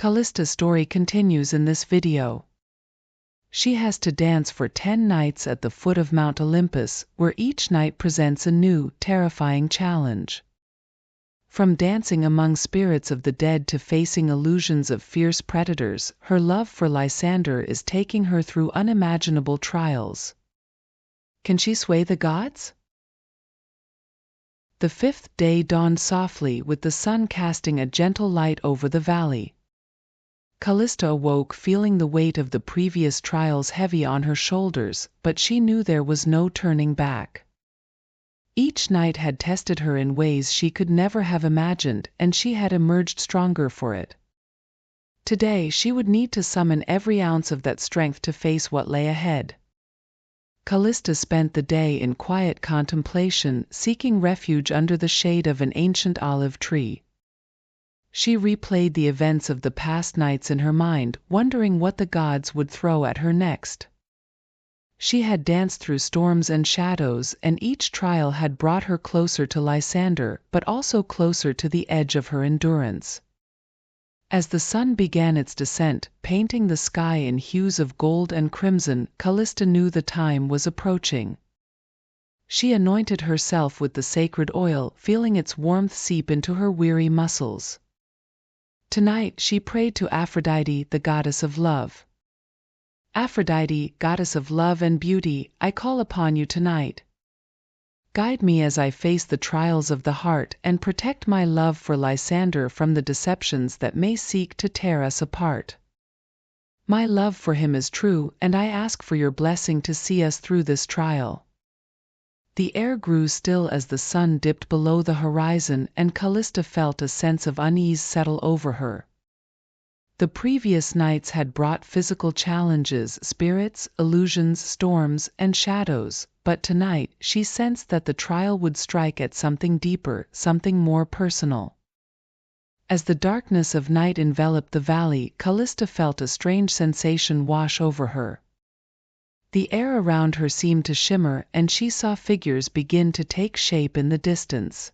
Callista's story continues in this video. She has to dance for 10 nights at the foot of Mount Olympus, where each night presents a new, terrifying challenge. From dancing among spirits of the dead to facing illusions of fierce predators, her love for Lysander is taking her through unimaginable trials. Can she sway the gods? The fifth day dawned softly, with the sun casting a gentle light over the valley. Callista awoke feeling the weight of the previous trials heavy on her shoulders, but she knew there was no turning back. Each night had tested her in ways she could never have imagined, and she had emerged stronger for it. Today she would need to summon every ounce of that strength to face what lay ahead. Callista spent the day in quiet contemplation, seeking refuge under the shade of an ancient olive tree. She replayed the events of the past nights in her mind, wondering what the gods would throw at her next. She had danced through storms and shadows, and each trial had brought her closer to Lysander, but also closer to the edge of her endurance. As the sun began its descent, painting the sky in hues of gold and crimson, Callista knew the time was approaching. She anointed herself with the sacred oil, feeling its warmth seep into her weary muscles. Tonight she prayed to Aphrodite, the goddess of love. Aphrodite, goddess of love and beauty, I call upon you tonight. Guide me as I face the trials of the heart, and protect my love for Lysander from the deceptions that may seek to tear us apart. My love for him is true, and I ask for your blessing to see us through this trial. The air grew still as the sun dipped below the horizon, and Callista felt a sense of unease settle over her. The previous nights had brought physical challenges, spirits, illusions, storms, and shadows, but tonight she sensed that the trial would strike at something deeper, something more personal. As the darkness of night enveloped the valley, Callista felt a strange sensation wash over her. The air around her seemed to shimmer, and she saw figures begin to take shape in the distance.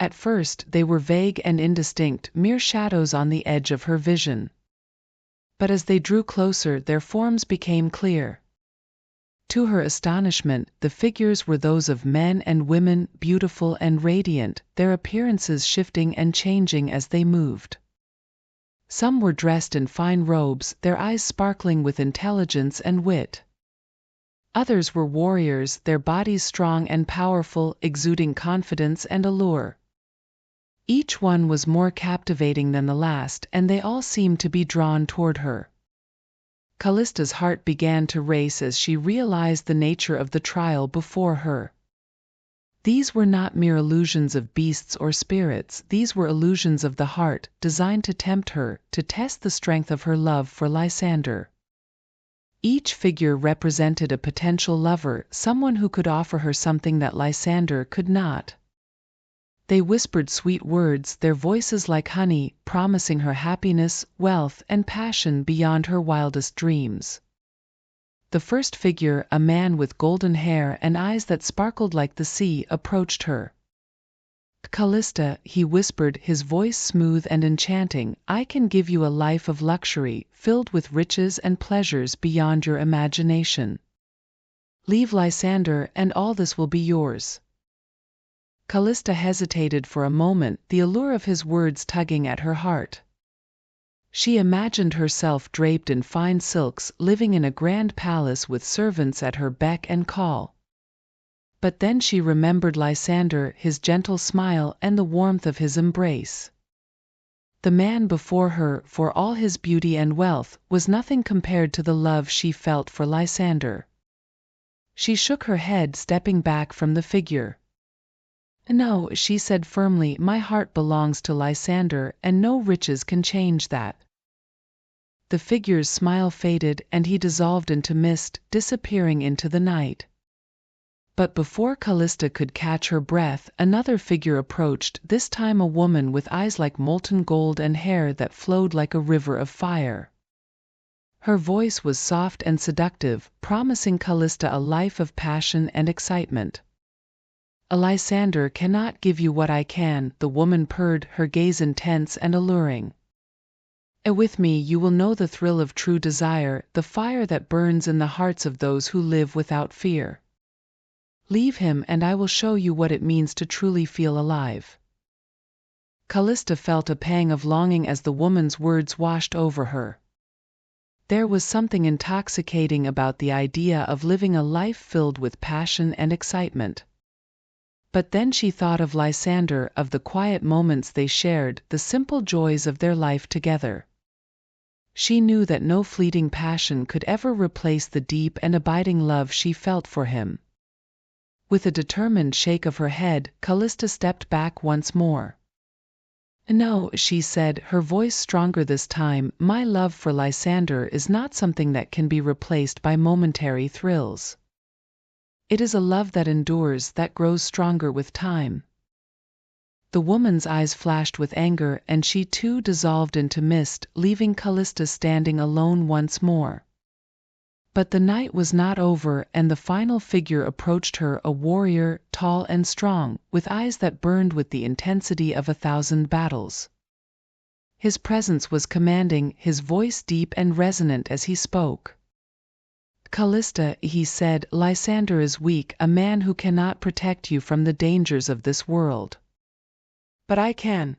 At first they were vague and indistinct, mere shadows on the edge of her vision. But as they drew closer, their forms became clear. To her astonishment, the figures were those of men and women, beautiful and radiant, their appearances shifting and changing as they moved. Some were dressed in fine robes, their eyes sparkling with intelligence and wit. Others were warriors, their bodies strong and powerful, exuding confidence and allure. Each one was more captivating than the last, and they all seemed to be drawn toward her. Callista's heart began to race as she realized the nature of the trial before her. These were not mere illusions of beasts or spirits, these were illusions of the heart, designed to tempt her, to test the strength of her love for Lysander. Each figure represented a potential lover, someone who could offer her something that Lysander could not. They whispered sweet words, their voices like honey, promising her happiness, wealth, and passion beyond her wildest dreams. The first figure, a man with golden hair and eyes that sparkled like the sea, approached her. "Callista," he whispered, his voice smooth and enchanting, "I can give you a life of luxury, filled with riches and pleasures beyond your imagination. Leave Lysander, and all this will be yours." Callista hesitated for a moment, the allure of his words tugging at her heart. She imagined herself draped in fine silks, living in a grand palace with servants at her beck and call. But then she remembered Lysander, his gentle smile, and the warmth of his embrace. The man before her, for all his beauty and wealth, was nothing compared to the love she felt for Lysander. She shook her head, stepping back from the figure. "No," she said firmly, "my heart belongs to Lysander, and no riches can change that." The figure's smile faded, and he dissolved into mist, disappearing into the night. But before Callista could catch her breath, another figure approached, this time a woman with eyes like molten gold and hair that flowed like a river of fire. Her voice was soft and seductive, promising Callista a life of passion and excitement. "Lysander cannot give you what I can," the woman purred, her gaze intense and alluring. With me you will know the thrill of true desire, the fire that burns in the hearts of those who live without fear. Leave him and I will show you what it means to truly feel alive. Callista felt a pang of longing as the woman's words washed over her. There was something intoxicating about the idea of living a life filled with passion and excitement. But then she thought of Lysander, of the quiet moments they shared, the simple joys of their life together. She knew that no fleeting passion could ever replace the deep and abiding love she felt for him. With a determined shake of her head, Callista stepped back once more. No, she said, her voice stronger this time, my love for Lysander is not something that can be replaced by momentary thrills. It is a love that endures, that grows stronger with time. The woman's eyes flashed with anger, and she too dissolved into mist, leaving Callista standing alone once more. But the night was not over, and the final figure approached her, a warrior, tall and strong, with eyes that burned with the intensity of 1,000 battles. His presence was commanding, his voice deep and resonant as he spoke. Callista, he said, Lysander is weak, a man who cannot protect you from the dangers of this world. But I can.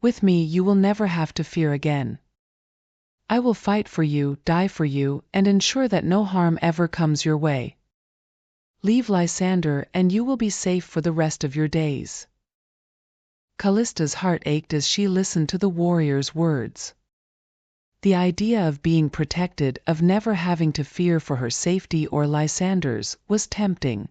With me you will never have to fear again. I will fight for you, die for you, and ensure that no harm ever comes your way. Leave Lysander, and you will be safe for the rest of your days. Callista's heart ached as she listened to the warrior's words. The idea of being protected, of never having to fear for her safety or Lysander's, was tempting.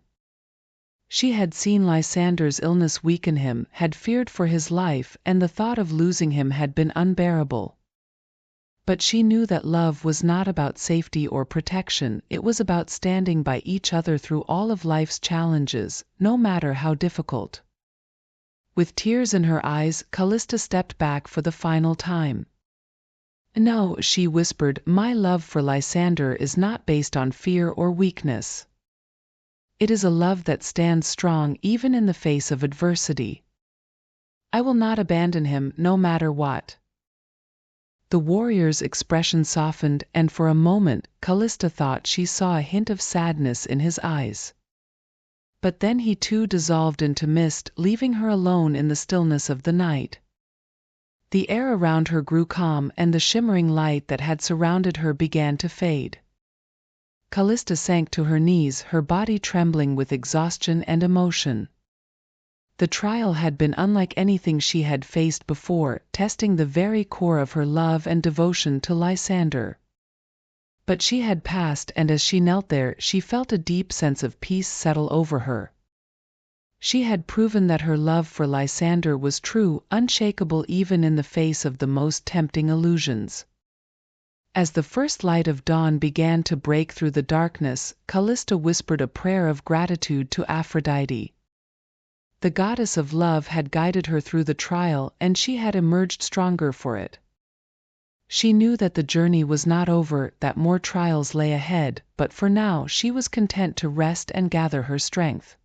She had seen Lysander's illness weaken him, had feared for his life, and the thought of losing him had been unbearable. But she knew that love was not about safety or protection, it was about standing by each other through all of life's challenges, no matter how difficult. With tears in her eyes, Callista stepped back for the final time. No, she whispered, my love for Lysander is not based on fear or weakness. It is a love that stands strong even in the face of adversity. I will not abandon him, no matter what. The warrior's expression softened, and for a moment, Callista thought she saw a hint of sadness in his eyes. But then he too dissolved into mist, leaving her alone in the stillness of the night. The air around her grew calm, and the shimmering light that had surrounded her began to fade. Callista sank to her knees, her body trembling with exhaustion and emotion. The trial had been unlike anything she had faced before, testing the very core of her love and devotion to Lysander. But she had passed, and as she knelt there, she felt a deep sense of peace settle over her. She had proven that her love for Lysander was true, unshakable even in the face of the most tempting illusions. As the first light of dawn began to break through the darkness, Callista whispered a prayer of gratitude to Aphrodite. The goddess of love had guided her through the trial, and she had emerged stronger for it. She knew that the journey was not over, that more trials lay ahead, but for now she was content to rest and gather her strength.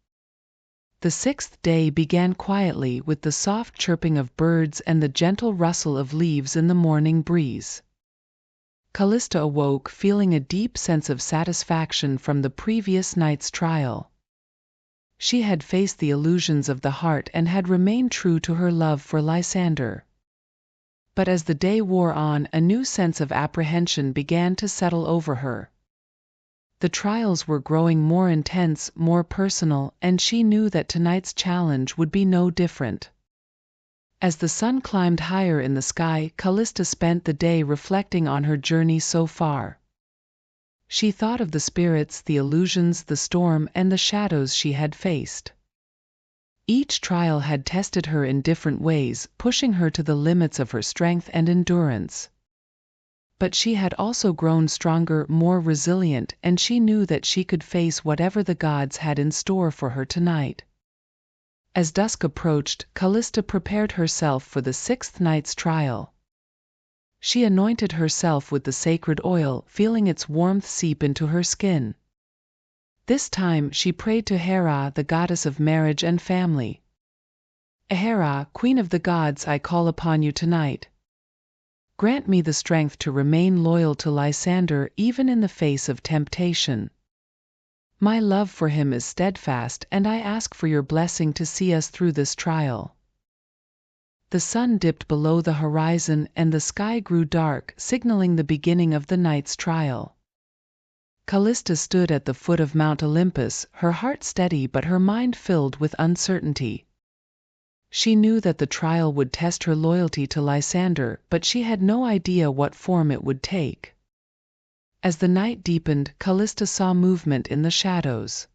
The sixth day began quietly, with the soft chirping of birds and the gentle rustle of leaves in the morning breeze. Callista awoke feeling a deep sense of satisfaction from the previous night's trial. She had faced the illusions of the heart and had remained true to her love for Lysander. But as the day wore on, a new sense of apprehension began to settle over her. The trials were growing more intense, more personal, and she knew that tonight's challenge would be no different. As the sun climbed higher in the sky, Callista spent the day reflecting on her journey so far. She thought of the spirits, the illusions, the storm, and the shadows she had faced. Each trial had tested her in different ways, pushing her to the limits of her strength and endurance. But she had also grown stronger, more resilient, and she knew that she could face whatever the gods had in store for her tonight. As dusk approached, Callista prepared herself for the sixth night's trial. She anointed herself with the sacred oil, feeling its warmth seep into her skin. This time she prayed to Hera, the goddess of marriage and family. Hera, queen of the gods, I call upon you tonight. grant me the strength to remain loyal to Lysander even in the face of temptation. My love for him is steadfast, and I ask for your blessing to see us through this trial." The sun dipped below the horizon and the sky grew dark, signaling the beginning of the night's trial. Callista stood at the foot of Mount Olympus, her heart steady but her mind filled with uncertainty. She knew that the trial would test her loyalty to Lysander, but she had no idea what form it would take. As the night deepened, Callista saw movement in the shadows.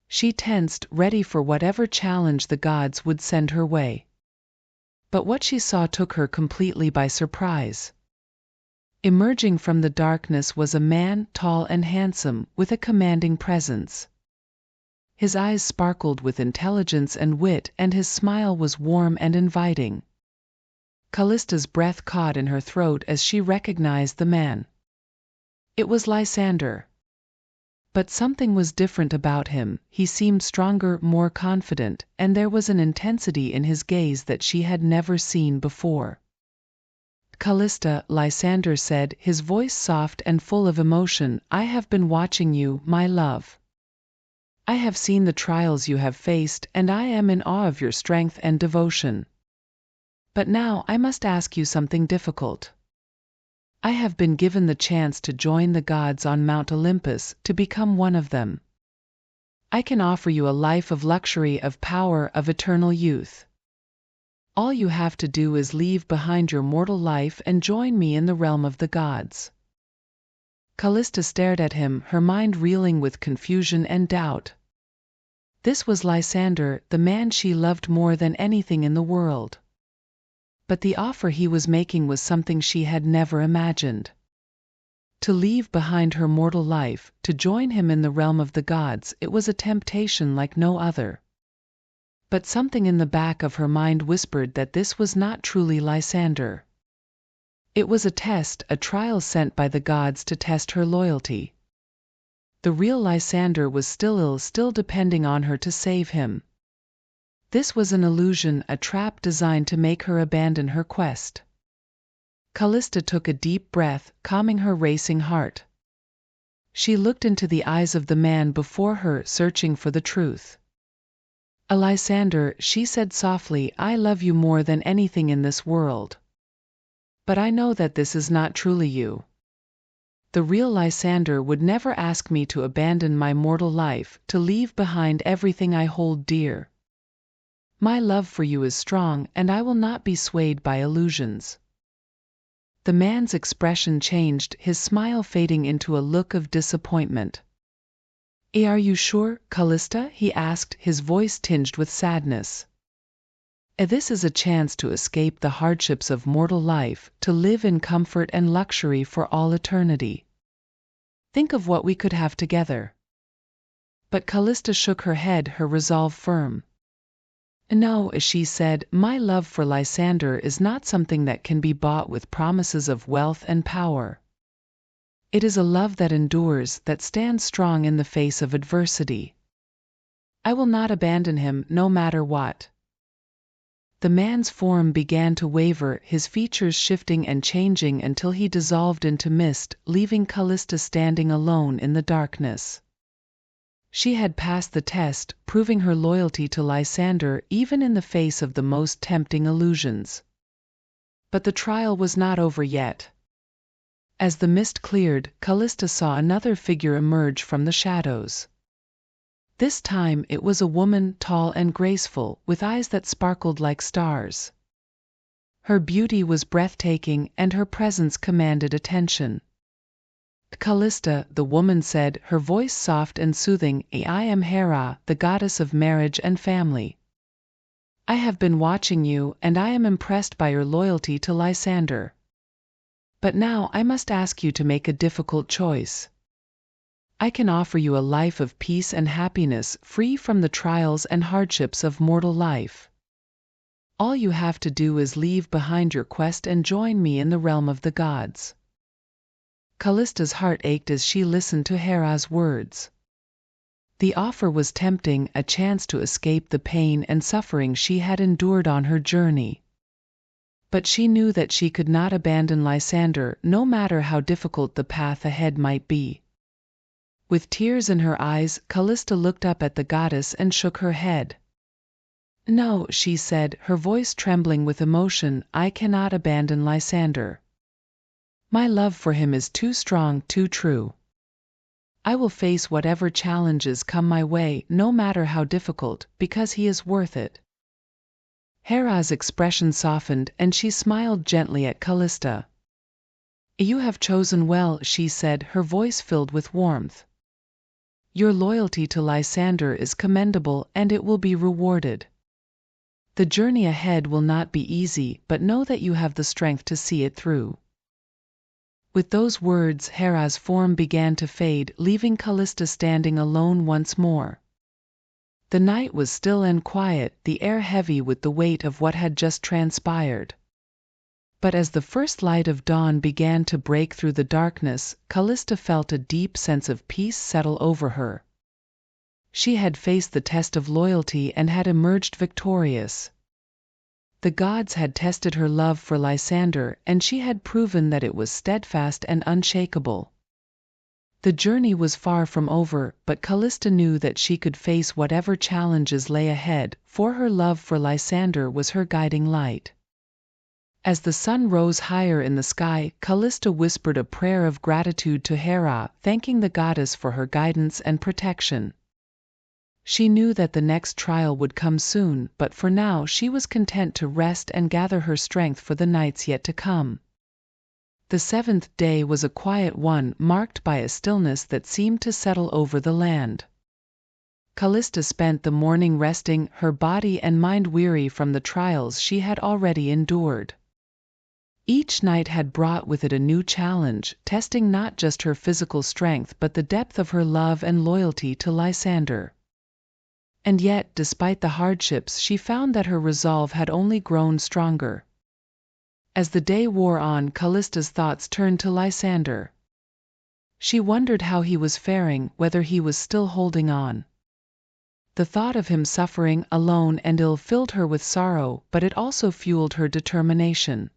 She tensed, ready for whatever challenge the gods would send her way. But what she saw took her completely by surprise. Emerging from the darkness was a man, tall and handsome, with a commanding presence. His eyes sparkled with intelligence and wit, and his smile was warm and inviting. Callista's breath caught in her throat as she recognized the man. It was Lysander. But something was different about him. He seemed stronger, more confident, and there was an intensity in his gaze that she had never seen before. "Callista," Lysander said, his voice soft and full of emotion, "I have been watching you, my love. I have seen the trials you have faced, and I am in awe of your strength and devotion. But now I must ask you something difficult. I have been given the chance to join the gods on Mount Olympus, to become one of them. I can offer you a life of luxury, of power, of eternal youth. All you have to do is leave behind your mortal life and join me in the realm of the gods." Callista stared at him, her mind reeling with confusion and doubt. This was Lysander, the man she loved more than anything in the world. But the offer he was making was something she had never imagined. To leave behind her mortal life, to join him in the realm of the gods, it was a temptation like no other. But something in the back of her mind whispered that this was not truly Lysander. It was a test, a trial sent by the gods to test her loyalty. The real Lysander was still ill, still depending on her to save him. This was an illusion, a trap designed to make her abandon her quest. Callista took a deep breath, calming her racing heart. She looked into the eyes of the man before her, searching for the truth. "Lysander," she said softly, "I love you more than anything in this world. But I know that this is not truly you. The real Lysander would never ask me to abandon my mortal life, to leave behind everything I hold dear. My love for you is strong, and I will not be swayed by illusions." The man's expression changed, his smile fading into a look of disappointment. "Are you sure, Callista?" he asked, his voice tinged with sadness. "This is a chance to escape the hardships of mortal life, to live in comfort and luxury for all eternity. Think of what we could have together." But Callista shook her head, her resolve firm. "No," she said, "my love for Lysander is not something that can be bought with promises of wealth and power. It is a love that endures, that stands strong in the face of adversity. I will not abandon him, no matter what." The man's form began to waver, his features shifting and changing until he dissolved into mist, leaving Callista standing alone in the darkness. She had passed the test, proving her loyalty to Lysander even in the face of the most tempting illusions. But the trial was not over yet. As the mist cleared, Callista saw another figure emerge from the shadows. This time it was a woman, tall and graceful, with eyes that sparkled like stars. Her beauty was breathtaking, and her presence commanded attention. "Callista," the woman said, her voice soft and soothing, "I am Hera, the goddess of marriage and family. I have been watching you, and I am impressed by your loyalty to Lysander. But now I must ask you to make a difficult choice. I can offer you a life of peace and happiness, free from the trials and hardships of mortal life. All you have to do is leave behind your quest and join me in the realm of the gods." Callista's heart ached as she listened to Hera's words. The offer was tempting, a chance to escape the pain and suffering she had endured on her journey. But she knew that she could not abandon Lysander, no matter how difficult the path ahead might be. With tears in her eyes, Callista looked up at the goddess and shook her head. "No," she said, her voice trembling with emotion, "I cannot abandon Lysander. My love for him is too strong, too true. I will face whatever challenges come my way, no matter how difficult, because he is worth it." Hera's expression softened, and she smiled gently at Callista. "You have chosen well," she said, her voice filled with warmth. "Your loyalty to Lysander is commendable, and it will be rewarded. The journey ahead will not be easy, but know that you have the strength to see it through." With those words, Hera's form began to fade, leaving Callista standing alone once more. The night was still and quiet, the air heavy with the weight of what had just transpired. But as the first light of dawn began to break through the darkness, Callista felt a deep sense of peace settle over her. She had faced the test of loyalty and had emerged victorious. The gods had tested her love for Lysander, and she had proven that it was steadfast and unshakable. The journey was far from over, but Callista knew that she could face whatever challenges lay ahead, for her love for Lysander was her guiding light. As the sun rose higher in the sky, Callista whispered a prayer of gratitude to Hera, thanking the goddess for her guidance and protection. She knew that the next trial would come soon, but for now she was content to rest and gather her strength for the nights yet to come. The seventh day was a quiet one, marked by a stillness that seemed to settle over the land. Callista spent the morning resting, her body and mind weary from the trials she had already endured. Each night had brought with it a new challenge, testing not just her physical strength but the depth of her love and loyalty to Lysander. And yet, despite the hardships, she found that her resolve had only grown stronger. As the day wore on, Callista's thoughts turned to Lysander. She wondered how he was faring, whether he was still holding on. The thought of him suffering, alone and ill, filled her with sorrow, but it also fueled her determination.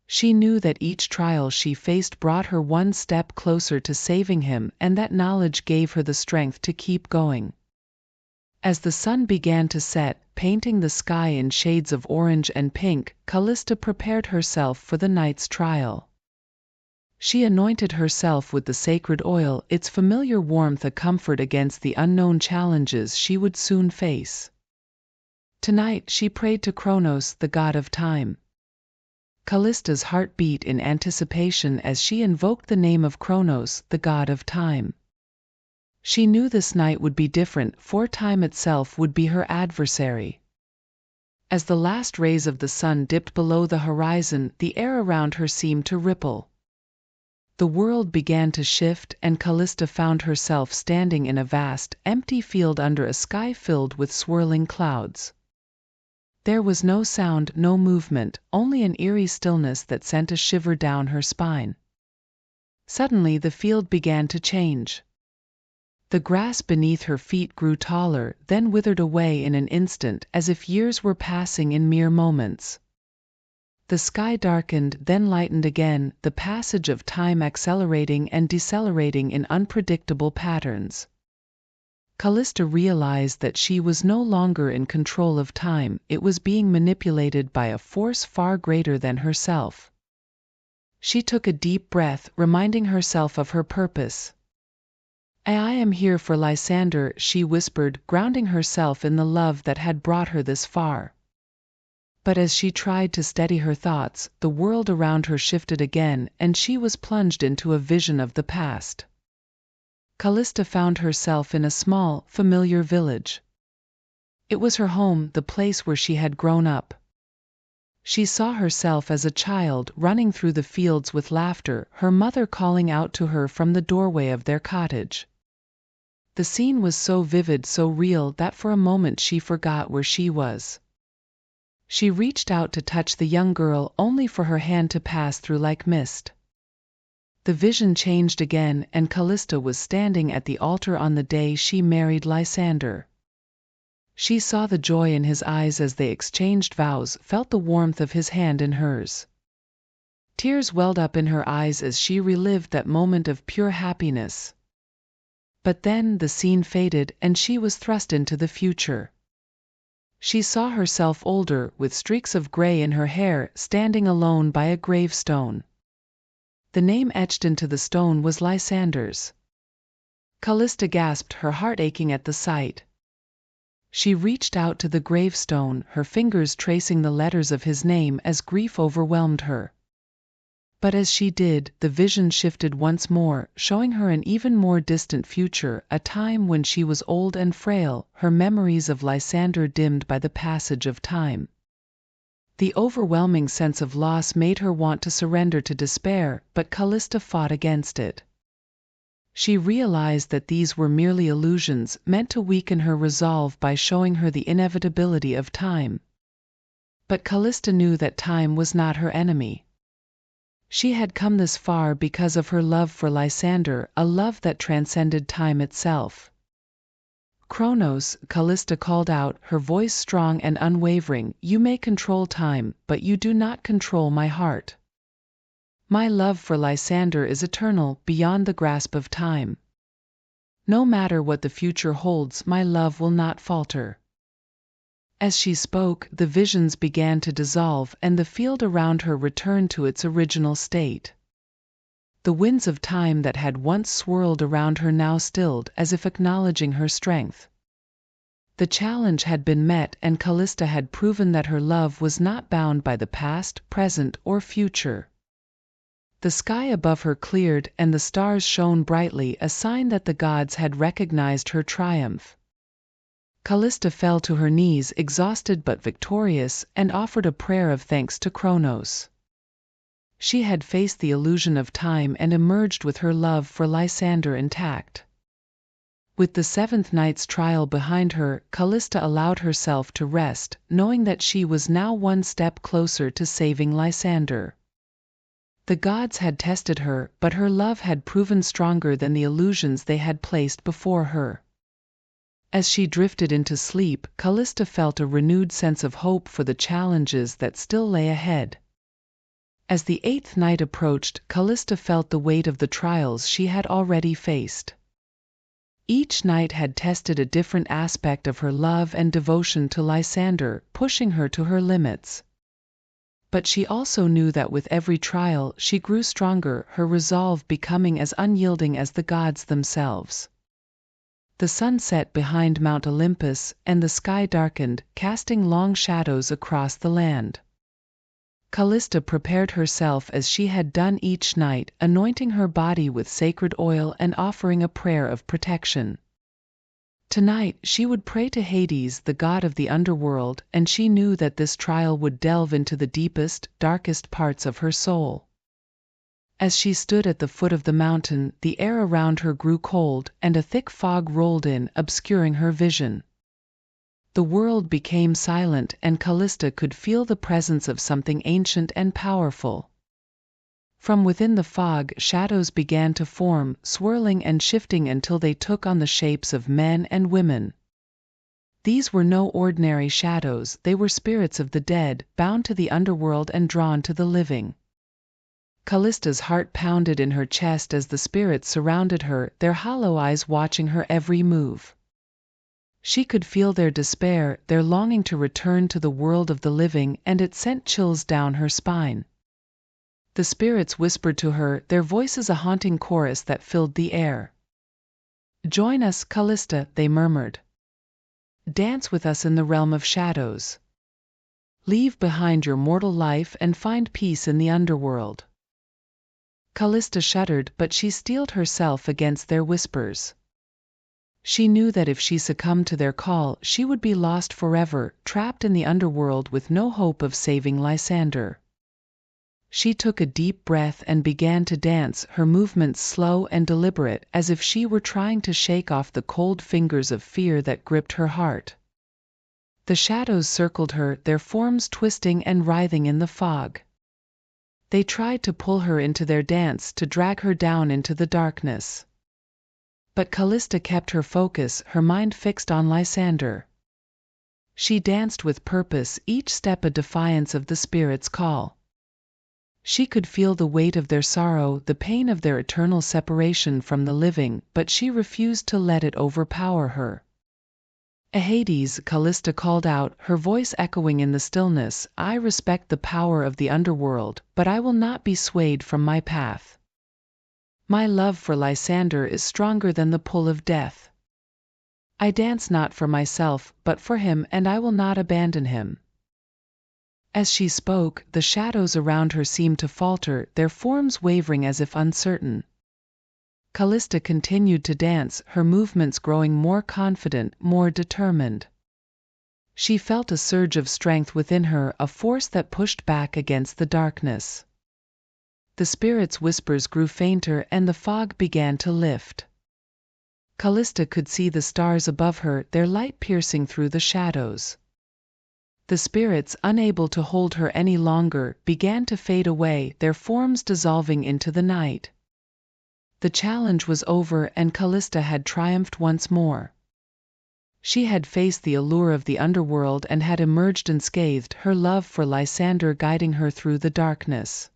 She knew that each trial she faced brought her one step closer to saving him, and that knowledge gave her the strength to keep going. As the sun began to set, painting the sky in shades of orange and pink, Callista prepared herself for the night's trial. She anointed herself with the sacred oil, its familiar warmth a comfort against the unknown challenges she would soon face. Tonight she prayed to Kronos, the god of time. Callista's heart beat in anticipation as she invoked the name of Kronos, the god of time. She knew this night would be different, for time itself would be her adversary. As the last rays of the sun dipped below the horizon, the air around her seemed to ripple. The world began to shift, and Callista found herself standing in a vast, empty field under a sky filled with swirling clouds. There was no sound, no movement, only an eerie stillness that sent a shiver down her spine. Suddenly the field began to change. The grass beneath her feet grew taller, then withered away in an instant, as if years were passing in mere moments. The sky darkened, then lightened again, the passage of time accelerating and decelerating in unpredictable patterns. Callista realized that she was no longer in control of time, it was being manipulated by a force far greater than herself. She took a deep breath, reminding herself of her purpose. "I am here for Lysander," she whispered, grounding herself in the love that had brought her this far. But as she tried to steady her thoughts, the world around her shifted again, and she was plunged into a vision of the past. Callista found herself in a small, familiar village. It was her home, the place where she had grown up. She saw herself as a child, running through the fields with laughter, her mother calling out to her from the doorway of their cottage. The scene was so vivid, so real, that for a moment she forgot where she was. She reached out to touch the young girl, only for her hand to pass through like mist. The vision changed again, and Callista was standing at the altar on the day she married Lysander. She saw the joy in his eyes as they exchanged vows, felt the warmth of his hand in hers. Tears welled up in her eyes as she relived that moment of pure happiness. But then the scene faded and she was thrust into the future. She saw herself older, with streaks of gray in her hair, standing alone by a gravestone. The name etched into the stone was Lysander's. Callista gasped, her heart aching at the sight. She reached out to the gravestone, her fingers tracing the letters of his name as grief overwhelmed her. But as she did, the vision shifted once more, showing her an even more distant future, a time when she was old and frail, her memories of Lysander dimmed by the passage of time. The overwhelming sense of loss made her want to surrender to despair, but Callista fought against it. She realized that these were merely illusions, meant to weaken her resolve by showing her the inevitability of time. But Callista knew that time was not her enemy. She had come this far because of her love for Lysander, a love that transcended time itself. Kronos, Callista called out, her voice strong and unwavering, you may control time, but you do not control my heart. My love for Lysander is eternal, beyond the grasp of time. No matter what the future holds, my love will not falter. As she spoke, the visions began to dissolve and the field around her returned to its original state. The winds of time that had once swirled around her now stilled, as if acknowledging her strength. The challenge had been met, and Callista had proven that her love was not bound by the past, present, or future. The sky above her cleared, and the stars shone brightly, a sign that the gods had recognized her triumph. Callista fell to her knees, exhausted but victorious, and offered a prayer of thanks to Kronos. She had faced the illusion of time and emerged with her love for Lysander intact. With the seventh night's trial behind her, Callista allowed herself to rest, knowing that she was now one step closer to saving Lysander. The gods had tested her, but her love had proven stronger than the illusions they had placed before her. As she drifted into sleep, Callista felt a renewed sense of hope for the challenges that still lay ahead. As the eighth night approached, Callista felt the weight of the trials she had already faced. Each night had tested a different aspect of her love and devotion to Lysander, pushing her to her limits. But she also knew that with every trial she grew stronger, her resolve becoming as unyielding as the gods themselves. The sun set behind Mount Olympus, and the sky darkened, casting long shadows across the land. Callista prepared herself as she had done each night, anointing her body with sacred oil and offering a prayer of protection. Tonight she would pray to Hades, the god of the underworld, and she knew that this trial would delve into the deepest, darkest parts of her soul. As she stood at the foot of the mountain, the air around her grew cold, and a thick fog rolled in, obscuring her vision. The world became silent, and Callista could feel the presence of something ancient and powerful. From within the fog, shadows began to form, swirling and shifting until they took on the shapes of men and women. These were no ordinary shadows, they were spirits of the dead, bound to the underworld and drawn to the living. Callista's heart pounded in her chest as the spirits surrounded her, their hollow eyes watching her every move. She could feel their despair, their longing to return to the world of the living, and it sent chills down her spine. The spirits whispered to her, their voices a haunting chorus that filled the air. "Join us, Callista," they murmured. "Dance with us in the realm of shadows. Leave behind your mortal life and find peace in the underworld." Callista shuddered, but she steeled herself against their whispers. She knew that if she succumbed to their call, she would be lost forever, trapped in the underworld with no hope of saving Lysander. She took a deep breath and began to dance, her movements slow and deliberate, as if she were trying to shake off the cold fingers of fear that gripped her heart. The shadows circled her, their forms twisting and writhing in the fog. They tried to pull her into their dance, to drag her down into the darkness. But Callista kept her focus, her mind fixed on Lysander. She danced with purpose, each step a defiance of the spirit's call. She could feel the weight of their sorrow, the pain of their eternal separation from the living, but she refused to let it overpower her. "Hades," Callista called out, her voice echoing in the stillness, "I respect the power of the underworld, but I will not be swayed from my path. My love for Lysander is stronger than the pull of death. I dance not for myself, but for him, and I will not abandon him." As she spoke, the shadows around her seemed to falter, their forms wavering as if uncertain. Callista continued to dance, her movements growing more confident, more determined. She felt a surge of strength within her, a force that pushed back against the darkness. The spirit's whispers grew fainter and the fog began to lift. Callista could see the stars above her, their light piercing through the shadows. The spirits, unable to hold her any longer, began to fade away, their forms dissolving into the night. The challenge was over and Callista had triumphed once more. She had faced the allure of the underworld and had emerged unscathed, her love for Lysander guiding her through the darkness.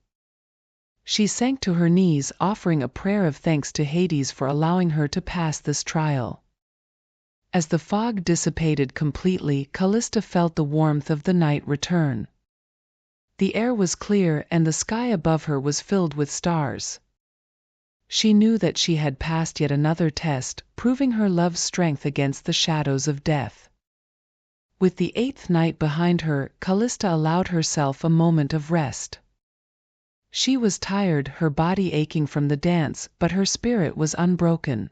She sank to her knees, offering a prayer of thanks to Hades for allowing her to pass this trial. As the fog dissipated completely, Callista felt the warmth of the night return. The air was clear and the sky above her was filled with stars. She knew that she had passed yet another test, proving her love's strength against the shadows of death. With the 8th night behind her, Callista allowed herself a moment of rest. She was tired, her body aching from the dance, but her spirit was unbroken.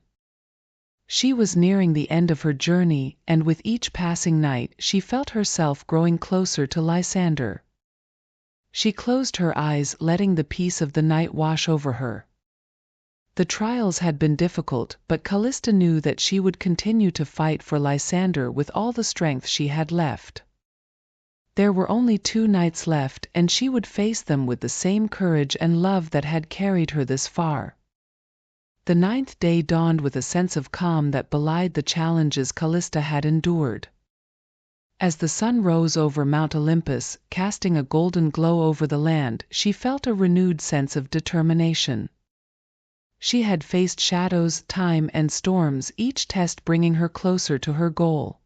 She was nearing the end of her journey, and with each passing night, she felt herself growing closer to Lysander. She closed her eyes, letting the peace of the night wash over her. The trials had been difficult, but Callista knew that she would continue to fight for Lysander with all the strength she had left. There were only 2 nights left, and she would face them with the same courage and love that had carried her this far. The 9th day dawned with a sense of calm that belied the challenges Callista had endured. As the sun rose over Mount Olympus, casting a golden glow over the land, she felt a renewed sense of determination. She had faced shadows, time, and storms, each test bringing her closer to her goal.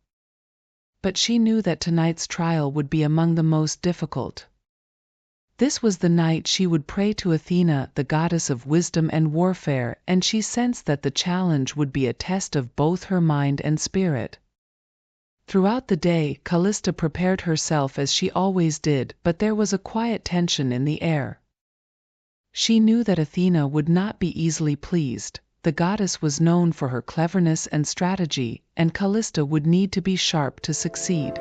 But she knew that tonight's trial would be among the most difficult. This was the night she would pray to Athena, the goddess of wisdom and warfare, and she sensed that the challenge would be a test of both her mind and spirit. Throughout the day, Callista prepared herself as she always did, but there was a quiet tension in the air. She knew that Athena would not be easily pleased. The goddess was known for her cleverness and strategy, and Callista would need to be sharp to succeed.